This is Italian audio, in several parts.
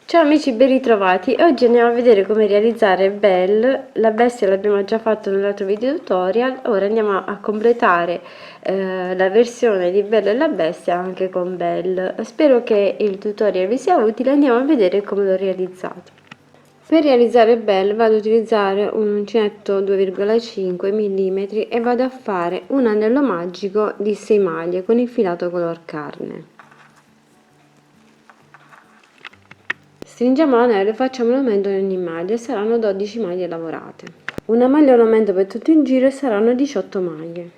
Ciao amici, ben ritrovati. Oggi andiamo a vedere come realizzare Belle. La bestia l'abbiamo già fatto nell'altro video tutorial. Ora andiamo a completare la versione di Belle e la bestia anche con Belle. Spero che il tutorial vi sia utile. Andiamo a vedere come l'ho realizzato. Per realizzare Belle vado ad utilizzare un uncinetto 2,5 mm e vado a fare un anello magico di 6 maglie con il filato color carne. Stringiamo l'anello e facciamo un aumento in ogni maglia e saranno 12 maglie lavorate. Una maglia un aumento per tutto il giro e saranno 18 maglie.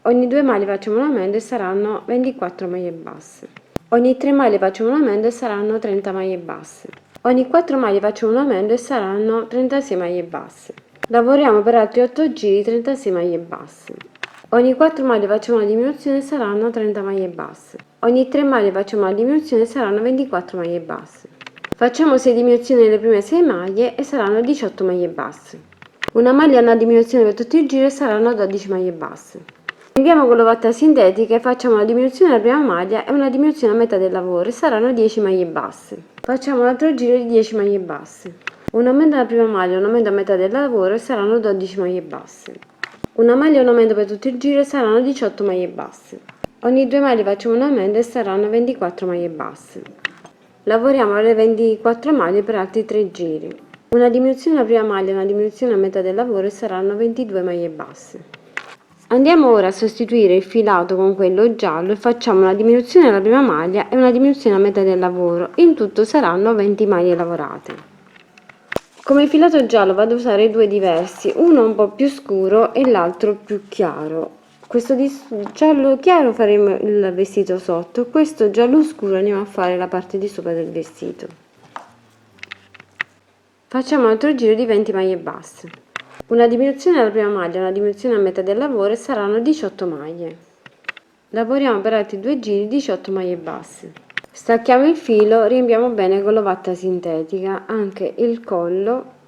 Ogni 2 maglie facciamo un aumento e saranno 24 maglie basse. Ogni 3 maglie facciamo un aumento e saranno 30 maglie basse. Ogni 4 maglie facciamo un aumento e saranno 36 maglie basse. Lavoriamo per altri 8 giri 36 maglie basse. Ogni 4 maglie facciamo una diminuzione e saranno 30 maglie basse. Ogni 3 maglie facciamo una diminuzione e saranno 24 maglie basse. Facciamo 6 diminuzioni nelle prime 6 maglie e saranno 18 maglie basse. Una maglia ha una diminuzione per tutto il giro e saranno 12 maglie basse. Andiamo con l'ovatta sintetica e facciamo una diminuzione nella prima maglia e una diminuzione a metà del lavoro e saranno 10 maglie basse. Facciamo un altro giro di 10 maglie basse. Un aumento nella prima maglia e un aumento a metà del lavoro e saranno 12 maglie basse. Una maglia e un aumento per tutto il giro e saranno 18 maglie basse. Ogni 2 maglie facciamo un aumento e saranno 24 maglie basse. Lavoriamo alle 24 maglie per altri 3 giri. Una diminuzione alla prima maglia e una diminuzione a metà del lavoro e saranno 22 maglie basse. Andiamo ora a sostituire il filato con quello giallo e facciamo una diminuzione alla prima maglia e una diminuzione a metà del lavoro. In tutto saranno 20 maglie lavorate. Come filato giallo vado ad usare due diversi, uno un po' più scuro e l'altro più chiaro. Questo di giallo chiaro faremo il vestito sotto, questo giallo scuro andiamo a fare la parte di sopra del vestito. Facciamo un altro giro di 20 maglie basse. Una diminuzione alla prima maglia, una diminuzione a metà del lavoro e saranno 18 maglie. Lavoriamo per altri 2 giri 18 maglie basse. Stacchiamo il filo, riempiamo bene con l'ovatta sintetica anche il collo.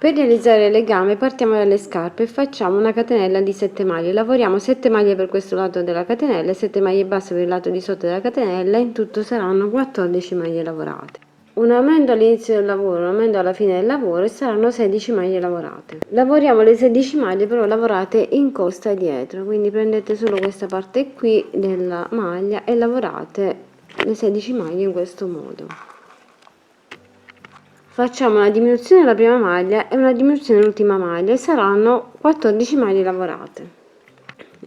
Per realizzare le gambe partiamo dalle scarpe e facciamo una catenella di 7 maglie. Lavoriamo 7 maglie per questo lato della catenella e 7 maglie basse per il lato di sotto della catenella, in tutto saranno 14 maglie lavorate. Un aumento all'inizio del lavoro, un aumento alla fine del lavoro e saranno 16 maglie lavorate. Lavoriamo le 16 maglie però lavorate in costa dietro, quindi prendete solo questa parte qui della maglia e lavorate le 16 maglie in questo modo. Facciamo una diminuzione alla prima maglia e una diminuzione all'ultima maglia e saranno 14 maglie lavorate.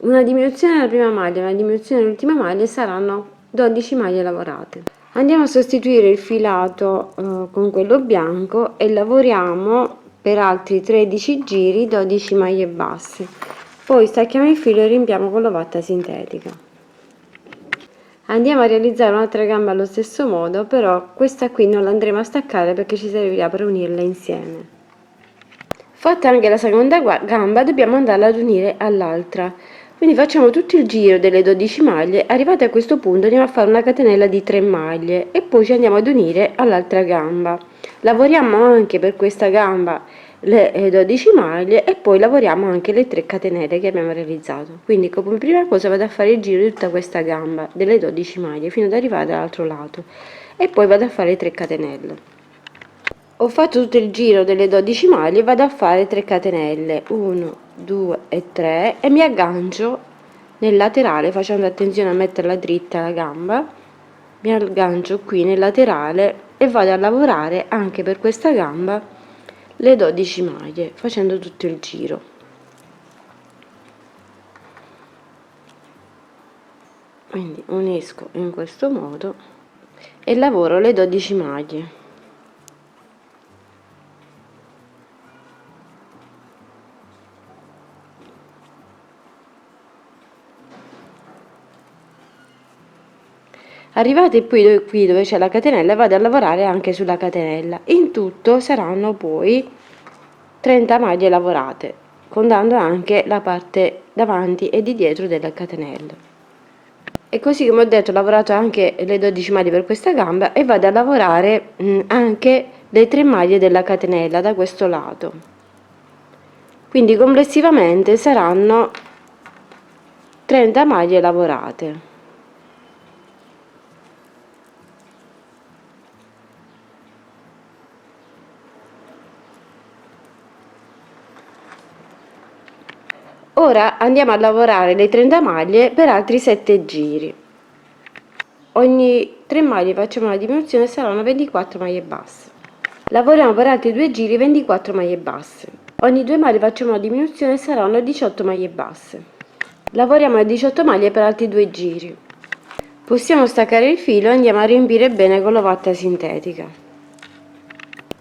Una diminuzione alla prima maglia e una diminuzione all'ultima maglia e saranno 12 maglie lavorate. Andiamo a sostituire il filato con quello bianco e lavoriamo per altri 13 giri 12 maglie basse. Poi stacchiamo il filo e riempiamo con l'ovatta sintetica. Andiamo a realizzare un'altra gamba allo stesso modo, però questa qui non la andremo a staccare perché ci servirà per unirla insieme. Fatta anche la seconda gamba dobbiamo andarla ad unire all'altra, quindi facciamo tutto il giro delle 12 maglie. Arrivate a questo punto andiamo a fare una catenella di 3 maglie e poi ci andiamo ad unire all'altra gamba. Lavoriamo anche per questa gamba le 12 maglie e poi lavoriamo anche le 3 catenelle che abbiamo realizzato. Quindi come prima cosa vado a fare il giro di tutta questa gamba delle 12 maglie fino ad arrivare dall'altro lato e poi vado a fare 3 catenelle. Ho fatto tutto il giro delle 12 maglie e vado a fare 3 catenelle, 1 2 e 3 e mi aggancio nel laterale facendo attenzione a metterla dritta la gamba. Mi aggancio qui nel laterale e vado a lavorare anche per questa gamba le 12 maglie facendo tutto il giro. Quindi unisco in questo modo e lavoro le 12 maglie. Arrivate poi qui dove c'è la catenella vado a lavorare anche sulla catenella. In tutto saranno poi 30 maglie lavorate, contando anche la parte davanti e di dietro della catenella. E così come ho detto ho lavorato anche le 12 maglie per questa gamba e vado a lavorare anche le 3 maglie della catenella da questo lato. Quindi complessivamente saranno 30 maglie lavorate. Ora andiamo a lavorare le 30 maglie per altri 7 giri. Ogni 3 maglie facciamo una diminuzione, saranno 24 maglie basse. Lavoriamo per altri 2 giri 24 maglie basse. Ogni 2 maglie facciamo una diminuzione, saranno 18 maglie basse. Lavoriamo le 18 maglie per altri 2 giri. Possiamo staccare il filo e andiamo a riempire bene con l'ovatta sintetica.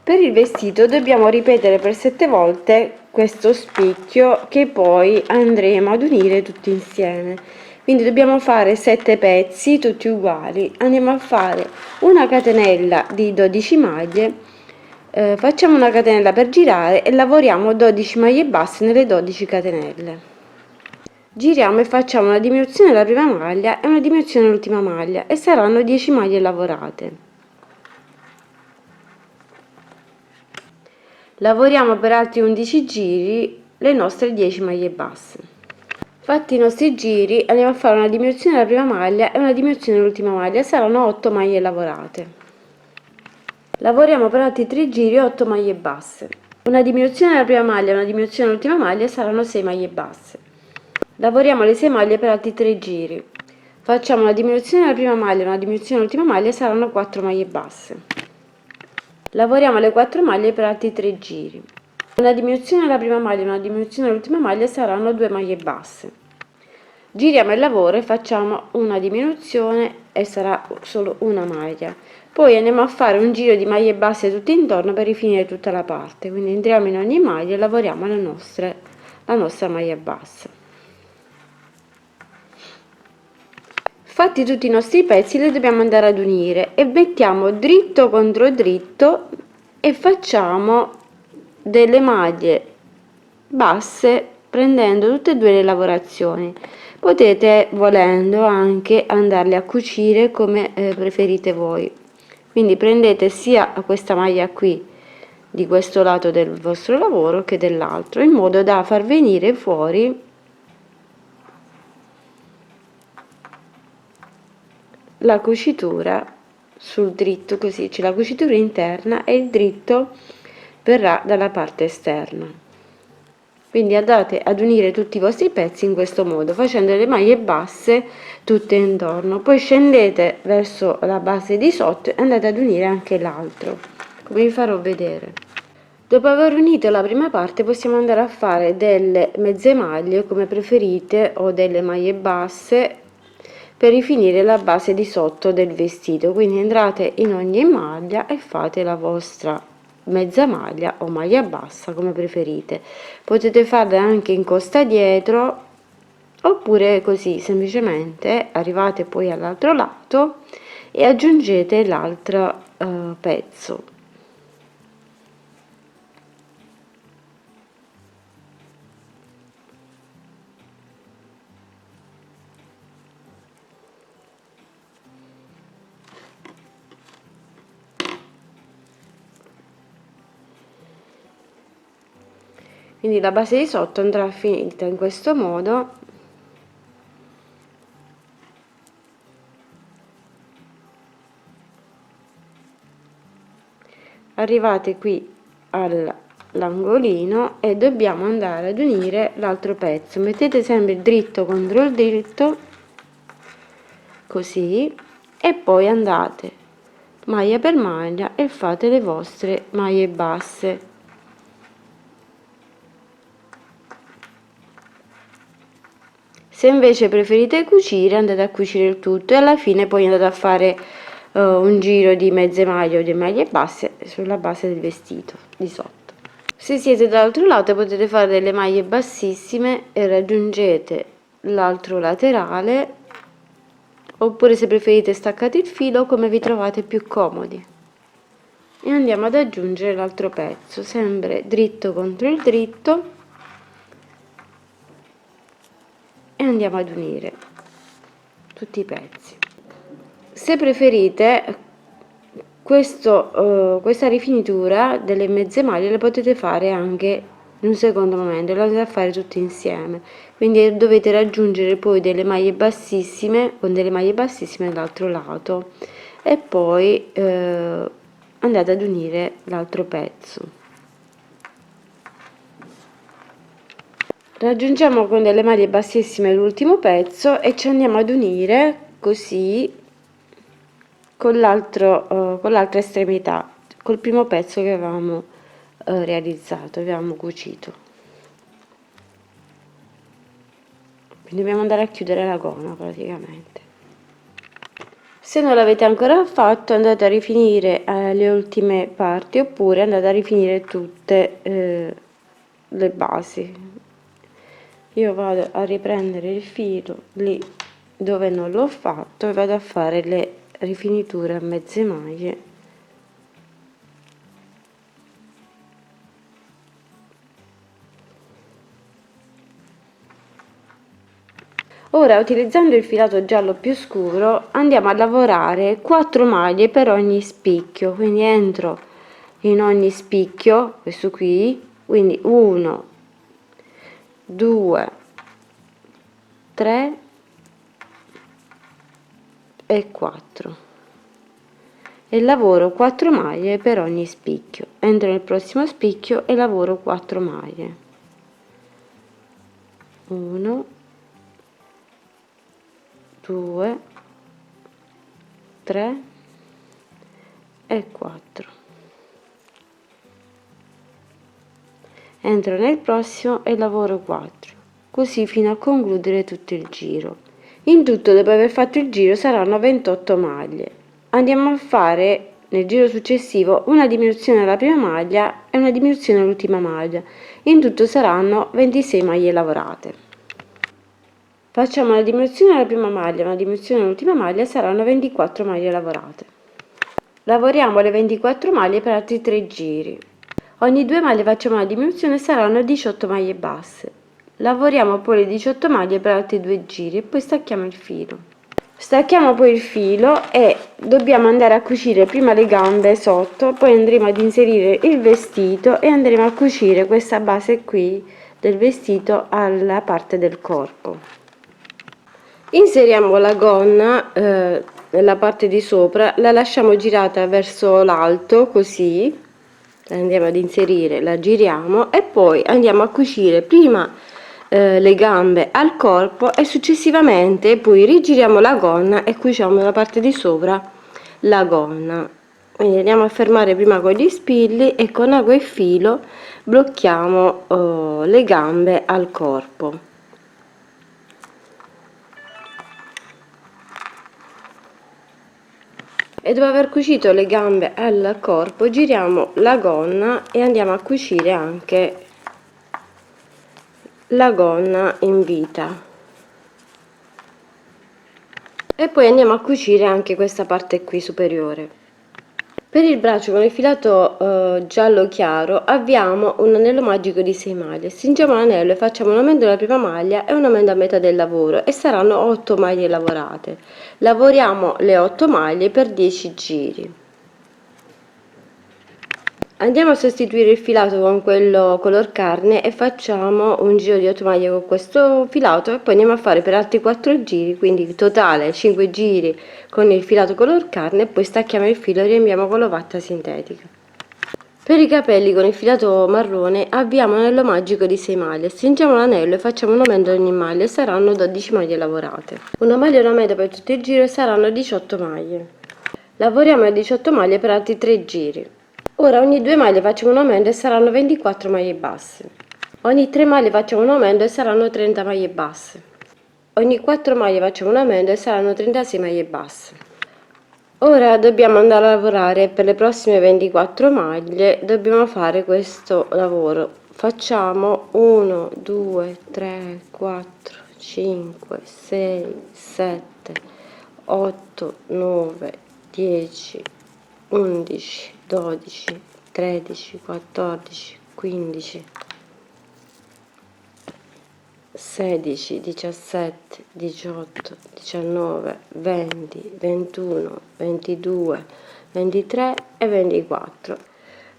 Per il vestito dobbiamo ripetere per 7 volte questo spicchio che poi andremo ad unire tutti insieme. Quindi dobbiamo fare 7 pezzi tutti uguali. Andiamo a fare una catenella di 12 maglie, facciamo una catenella per girare e lavoriamo 12 maglie basse nelle 12 catenelle. Giriamo e facciamo una diminuzione della prima maglia e una diminuzione dell'ultima maglia e saranno 10 maglie lavorate. Lavoriamo per altri 11 giri le nostre 10 maglie basse. Fatti i nostri giri andiamo a fare una diminuzione della prima maglia e una diminuzione dell'ultima maglia, saranno 8 maglie lavorate. Lavoriamo per altri 3 giri 8 maglie basse. Una diminuzione della prima maglia e una diminuzione dell'ultima maglia, saranno 6 maglie basse. Lavoriamo le 6 maglie per altri 3 giri. Facciamo una diminuzione della prima maglia e una diminuzione dell'ultima maglia, saranno 4 maglie basse. Lavoriamo le 4 maglie per altri 3 giri. Una diminuzione della prima maglia e una diminuzione dell'ultima maglia, saranno 2 maglie basse. Giriamo il lavoro e facciamo una diminuzione e sarà solo una maglia. Poi andiamo a fare un giro di maglie basse tutto intorno per rifinire tutta la parte. Quindi entriamo in ogni maglia e lavoriamo la nostra maglia bassa. Fatti tutti i nostri pezzi, li dobbiamo andare ad unire e mettiamo dritto contro dritto e facciamo delle maglie basse prendendo tutte e due le lavorazioni. Potete, volendo, anche andarle a cucire come preferite voi. Quindi prendete sia questa maglia qui di questo lato del vostro lavoro che dell'altro, in modo da far venire fuori la cucitura sul dritto, così c'è la cucitura interna e il dritto verrà dalla parte esterna. Quindi andate ad unire tutti i vostri pezzi in questo modo, facendo le maglie basse tutte intorno, poi scendete verso la base di sotto e andate ad unire anche l'altro, come vi farò vedere. Dopo aver unito la prima parte possiamo andare a fare delle mezze maglie come preferite o delle maglie basse per rifinire la base di sotto del vestito. Quindi entrate in ogni maglia e fate la vostra mezza maglia o maglia bassa come preferite. Potete farla anche in costa dietro oppure così semplicemente arrivate poi all'altro lato e aggiungete l'altro pezzo. Quindi la base di sotto andrà finita in questo modo. Arrivate qui all'angolino e dobbiamo andare ad unire l'altro pezzo. Mettete sempre dritto contro il dritto, così, e poi andate maglia per maglia e fate le vostre maglie basse. Se invece preferite cucire, andate a cucire il tutto e alla fine poi andate a fare un giro di mezze maglie o di maglie basse sulla base del vestito di sotto. Se siete dall'altro lato potete fare delle maglie bassissime e raggiungete l'altro laterale, oppure se preferite staccate il filo come vi trovate più comodi. E andiamo ad aggiungere l'altro pezzo, sempre dritto contro il dritto, e andiamo ad unire tutti i pezzi. Se preferite questa rifinitura delle mezze maglie le potete fare anche in un secondo momento, lo andate a fare tutti insieme, quindi dovete raggiungere poi delle maglie bassissime con delle maglie bassissime dall'altro lato e poi andate ad unire l'altro pezzo. Raggiungiamo con delle maglie bassissime l'ultimo pezzo e ci andiamo ad unire così con l'altra estremità, col primo pezzo che avevamo realizzato, avevamo cucito. Quindi dobbiamo andare a chiudere la gonna praticamente. Se non l'avete ancora fatto, andate a rifinire le ultime parti oppure andate a rifinire tutte le basi. Io vado a riprendere il filo lì dove non l'ho fatto e vado a fare le rifiniture a mezze maglie. Ora, utilizzando il filato giallo più scuro, andiamo a lavorare 4 maglie per ogni spicchio, quindi entro in ogni spicchio, questo qui, quindi 1, 2, 3 e 4 e lavoro 4 maglie per ogni spicchio. Entro nel prossimo spicchio e lavoro 4 maglie. 1, 2, 3 e 4. Entro nel prossimo e lavoro 4, così fino a concludere tutto il giro. In tutto, dopo aver fatto il giro, saranno 28 maglie. Andiamo a fare nel giro successivo una diminuzione alla prima maglia e una diminuzione all'ultima maglia. In tutto saranno 26 maglie lavorate. Facciamo una diminuzione alla prima maglia, una diminuzione all'ultima maglia, saranno 24 maglie lavorate. Lavoriamo le 24 maglie per altri 3 giri. Ogni 2 maglie facciamo una diminuzione, saranno 18 maglie basse. Lavoriamo poi le 18 maglie per altri 2 giri e poi stacchiamo il filo. Stacchiamo poi il filo e dobbiamo andare a cucire prima le gambe sotto, poi andremo ad inserire il vestito e andremo a cucire questa base qui del vestito alla parte del corpo. Inseriamo la gonna nella parte di sopra, la lasciamo girata verso l'alto, così andiamo ad inserire, la giriamo e poi andiamo a cucire prima le gambe al corpo e successivamente poi rigiriamo la gonna e cuciamo nella parte di sopra la gonna. Quindi andiamo a fermare prima con gli spilli e con ago e filo blocchiamo le gambe al corpo. E dopo aver cucito le gambe al corpo giriamo la gonna e andiamo a cucire anche la gonna in vita e poi andiamo a cucire anche questa parte qui superiore. Per il braccio con il filato giallo chiaro avviamo un anello magico di 6 maglie, stringiamo l'anello e facciamo un aumento della prima maglia e un aumento a metà del lavoro e saranno 8 maglie lavorate. Lavoriamo le 8 maglie per 10 giri. Andiamo a sostituire il filato con quello color carne e facciamo un giro di 8 maglie con questo filato e poi andiamo a fare per altri 4 giri, quindi totale 5 giri con il filato color carne e poi stacchiamo il filo e riempiamo con l'ovatta sintetica. Per i capelli con il filato marrone abbiamo un anello magico di 6 maglie, stringiamo l'anello e facciamo un aumento ad ogni maglia e saranno 12 maglie lavorate. Una maglia e una metà per tutto il giro e saranno 18 maglie. Lavoriamo le 18 maglie per altri 3 giri. Ora ogni 2 maglie facciamo un aumento e saranno 24 maglie basse. Ogni 3 maglie facciamo un aumento e saranno 30 maglie basse. Ogni 4 maglie facciamo un aumento e saranno 36 maglie basse. Ora dobbiamo andare a lavorare per le prossime 24 maglie, dobbiamo fare questo lavoro. Facciamo 1, 2, 3, 4, 5, 6, 7, 8, 9, 10, 11, 12, 13, 14, 15, 16, 17, 18, 19, 20, 21, 22, 23 e 24.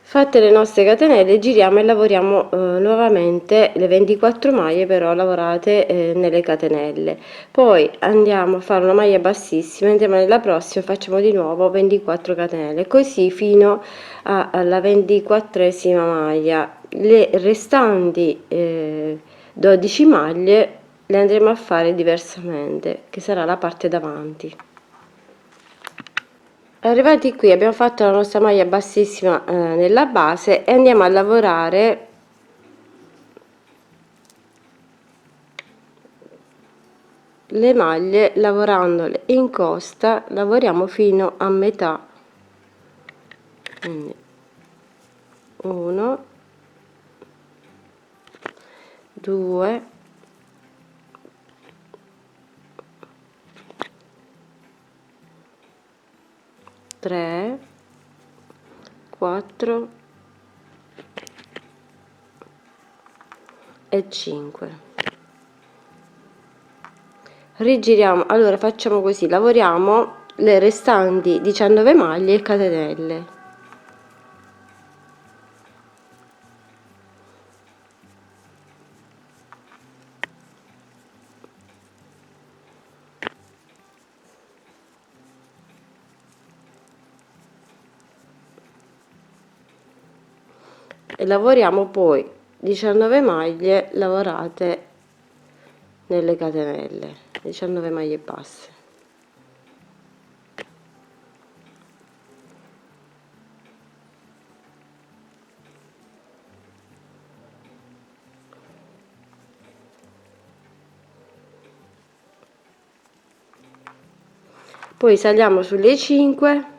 Fatte le nostre catenelle giriamo e lavoriamo nuovamente le 24 maglie però lavorate nelle catenelle, poi andiamo a fare una maglia bassissima, entriamo nella prossima, facciamo di nuovo 24 catenelle così fino alla 24esima maglia. Le restanti 12 maglie le andremo a fare diversamente, che sarà la parte davanti. Arrivati qui abbiamo fatto la nostra maglia bassissima nella base e andiamo a lavorare le maglie lavorandole in costa, lavoriamo fino a metà, quindi 1 2 3 4 e 5. Rigiriamo, allora facciamo così, lavoriamo le restanti 19 maglie e catenelle. E lavoriamo poi 19 maglie lavorate nelle catenelle, 19 maglie basse. Poi saliamo sulle 5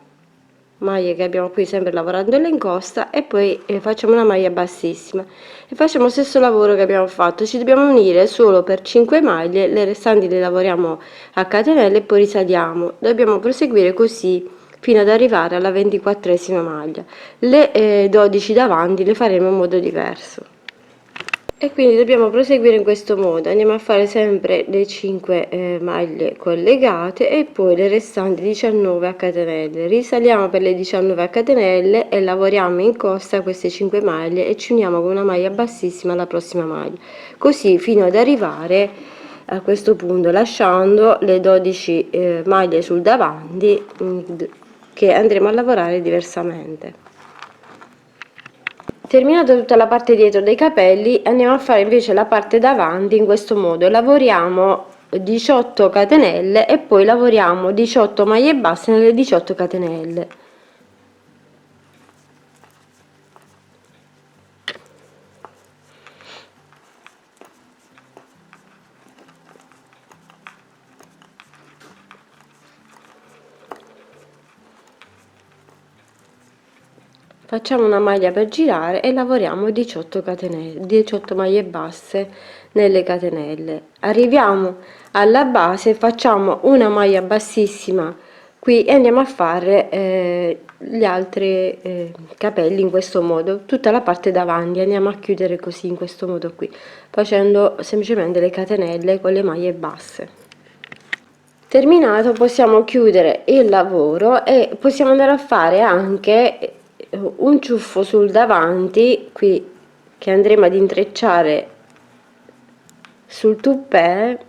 maglie che abbiamo qui, sempre lavorandole in costa, e poi facciamo una maglia bassissima e facciamo lo stesso lavoro che abbiamo fatto. Ci dobbiamo unire solo per 5 maglie, le restanti le lavoriamo a catenelle e poi risaliamo. Dobbiamo proseguire così fino ad arrivare alla 24esima maglia. Le 12 davanti le faremo in modo diverso. E quindi dobbiamo proseguire in questo modo, andiamo a fare sempre le 5 maglie collegate e poi le restanti 19 a catenelle, risaliamo per le 19 a catenelle e lavoriamo in costa queste 5 maglie e ci uniamo con una maglia bassissima alla prossima maglia, così fino ad arrivare a questo punto, lasciando le 12 maglie sul davanti che andremo a lavorare diversamente. Terminata tutta la parte dietro dei capelli, andiamo a fare invece la parte davanti in questo modo. Lavoriamo 18 catenelle e poi lavoriamo 18 maglie basse nelle 18 catenelle. Facciamo una maglia per girare e lavoriamo 18 catenelle, 18 maglie basse nelle catenelle. Arriviamo alla base, facciamo una maglia bassissima qui e andiamo a fare gli altri capelli in questo modo, tutta la parte davanti andiamo a chiudere così, in questo modo qui, facendo semplicemente le catenelle con le maglie basse. Terminato, possiamo chiudere il lavoro e possiamo andare a fare anche un ciuffo sul davanti qui che andremo ad intrecciare sul toupet,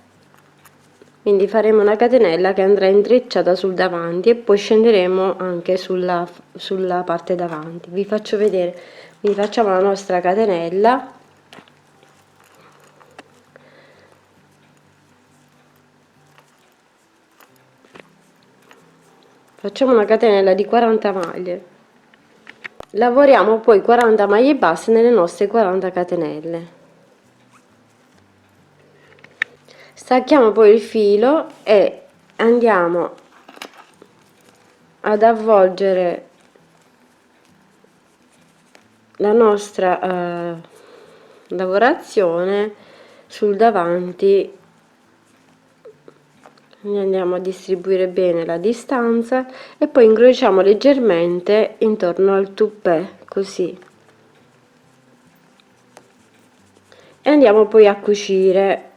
quindi faremo una catenella che andrà intrecciata sul davanti e poi scenderemo anche sulla parte davanti. Vi faccio vedere, quindi facciamo la nostra catenella, facciamo una catenella di 40 maglie, lavoriamo poi 40 maglie basse nelle nostre 40 catenelle, stacchiamo poi il filo e andiamo ad avvolgere la nostra lavorazione sul davanti, andiamo a distribuire bene la distanza e poi incrociamo leggermente intorno al toupet così e andiamo poi a cucire.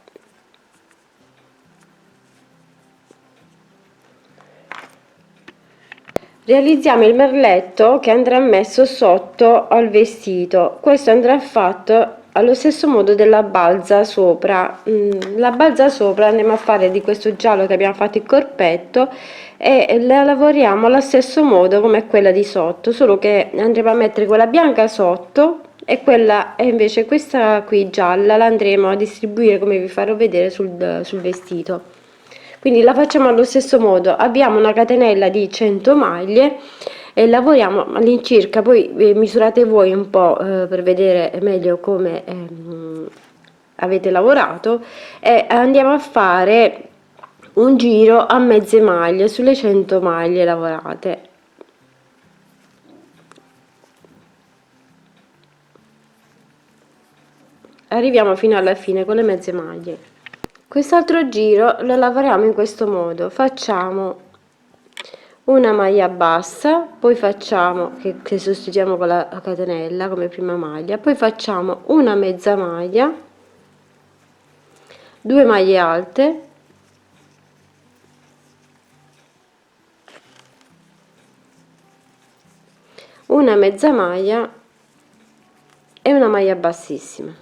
Realizziamo il merletto che andrà messo sotto al vestito. Questo andrà fatto allo stesso modo della balza sopra. La balza sopra andiamo a fare di questo giallo che abbiamo fatto il corpetto e la lavoriamo allo stesso modo come quella di sotto, solo che andremo a mettere quella bianca sotto e quella è invece questa qui gialla, la andremo a distribuire come vi farò vedere sul vestito. Quindi la facciamo allo stesso modo, abbiamo una catenella di 100 maglie e lavoriamo all'incirca, poi misurate voi un po' per vedere meglio come avete lavorato, e andiamo a fare un giro a mezze maglie sulle 100 maglie lavorate. Arriviamo fino alla fine con le mezze maglie. Quest'altro giro lo lavoriamo in questo modo: facciamo una maglia bassa, poi facciamo che sostituiamo con la catenella come prima maglia, poi facciamo una mezza maglia, 2 maglie alte, una mezza maglia e una maglia bassissima,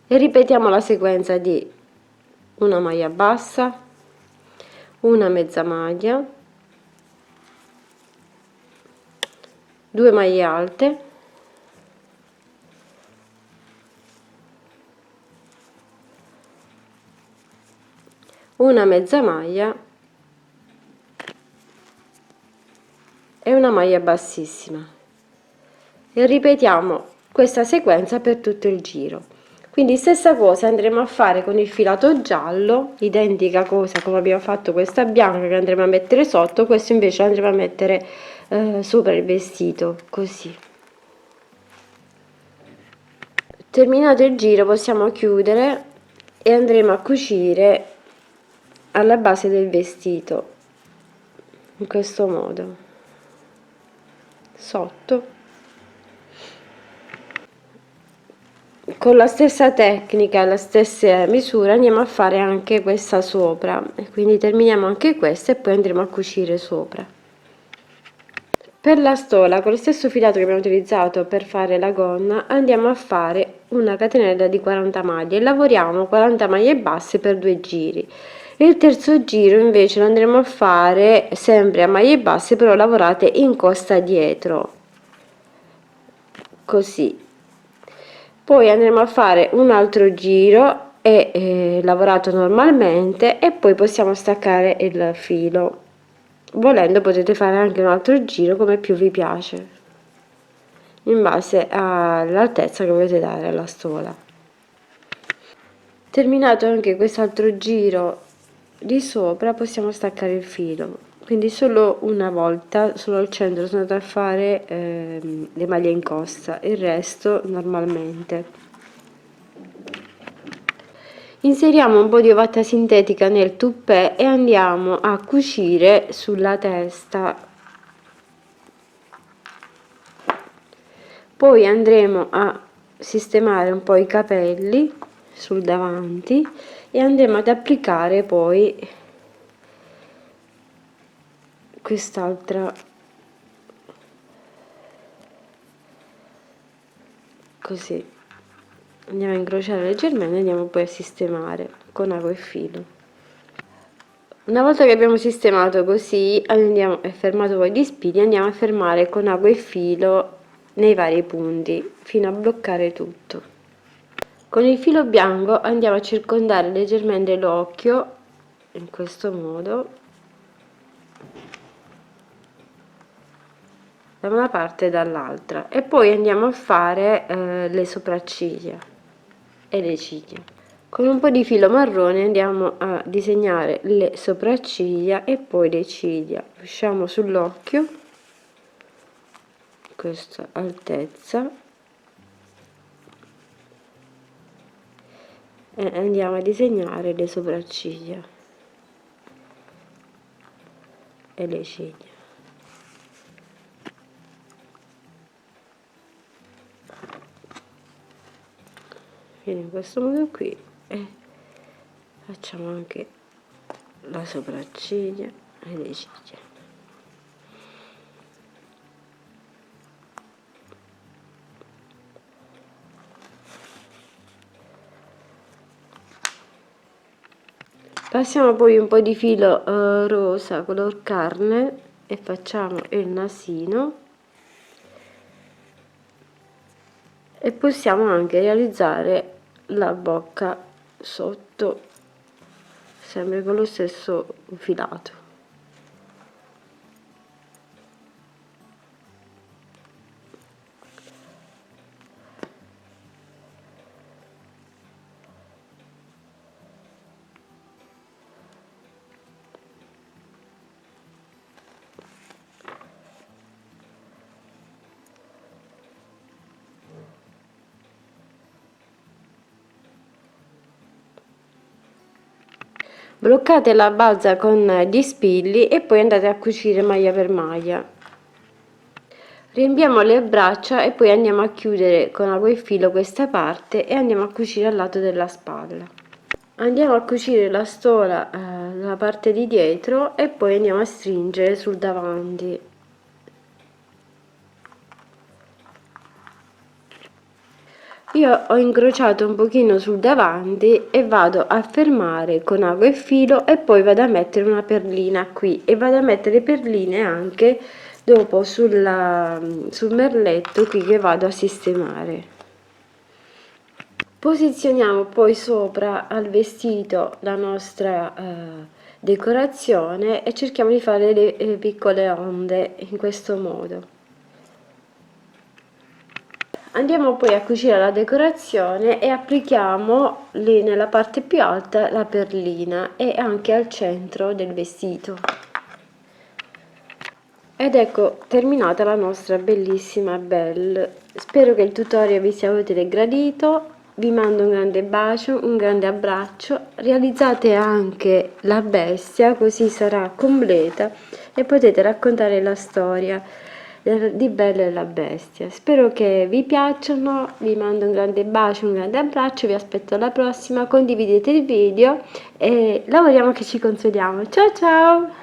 e ripetiamo la sequenza di una maglia bassa, una mezza maglia, 2 maglie alte, una mezza maglia e una maglia bassissima, e ripetiamo questa sequenza per tutto il giro. Quindi stessa cosa andremo a fare con il filato giallo, identica cosa come abbiamo fatto questa bianca che andremo a mettere sotto, questo invece andremo a mettere sopra il vestito, così. Terminato il giro possiamo chiudere e andremo a cucire alla base del vestito in questo modo, sotto. Con la stessa tecnica, la stessa misura andiamo a fare anche questa sopra, e quindi terminiamo anche questa e poi andremo a cucire sopra. Per la stola, con lo stesso filato che abbiamo utilizzato per fare la gonna, andiamo a fare una catenella di 40 maglie e lavoriamo 40 maglie basse per 2 giri. Il terzo giro invece lo andremo a fare sempre a maglie basse, però lavorate in costa dietro, così. Poi andremo a fare un altro giro e lavorato normalmente, e poi possiamo staccare il filo. Volendo potete fare anche un altro giro come più vi piace, in base all'altezza che volete dare alla stola. Terminato anche quest'altro giro di sopra possiamo staccare il filo, quindi solo una volta, solo al centro sono andata a fare le maglie in costa, il resto normalmente. Inseriamo un po' di ovatta sintetica nel toupé e andiamo a cucire sulla testa. Poi andremo a sistemare un po' i capelli sul davanti e andremo ad applicare poi quest'altra, così. Andiamo a incrociare leggermente e andiamo poi a sistemare con ago e filo. Una volta che abbiamo sistemato così, andiamo e fermato poi gli spilli, andiamo a fermare con ago e filo nei vari punti fino a bloccare tutto. Con il filo bianco andiamo a circondare leggermente l'occhio in questo modo, da una parte e dall'altra, e poi andiamo a fare le sopracciglia e le ciglia. Con un po' di filo marrone andiamo a disegnare le sopracciglia e poi le ciglia. Usciamo sull'occhio, questa altezza, e andiamo a disegnare le sopracciglia e le ciglia. Quindi in questo modo qui, e facciamo anche la sopracciglia e le ciglia. Passiamo poi un po' di filo rosa color carne e facciamo il nasino. e possiamo anche realizzare la bocca sotto, sempre con lo stesso filato. Bloccate la balza con gli spilli e poi andate a cucire maglia per maglia. Riempiamo le braccia e poi andiamo a chiudere con ago e filo questa parte e andiamo a cucire al lato della spalla. Andiamo a cucire la stola nella parte di dietro e poi andiamo a stringere sul davanti. Io ho incrociato un pochino sul davanti e vado a fermare con ago e filo e poi vado a mettere una perlina qui e vado a mettere perline anche dopo sul merletto qui che vado a sistemare. Posizioniamo poi sopra al vestito la nostra decorazione e cerchiamo di fare le piccole onde in questo modo. Andiamo poi a cucire la decorazione e applichiamo lì nella parte più alta la perlina e anche al centro del vestito. Ed ecco terminata la nostra bellissima belle. Spero che il tutorial vi sia utile e gradito. Vi mando un grande bacio, un grande abbraccio. Realizzate anche la bestia, così sarà completa e potete raccontare la storia di Bella e la Bestia. Spero che vi piacciono, vi mando un grande bacio, un grande abbraccio, vi aspetto alla prossima, condividete il video e lavoriamo che ci consoliamo. Ciao ciao!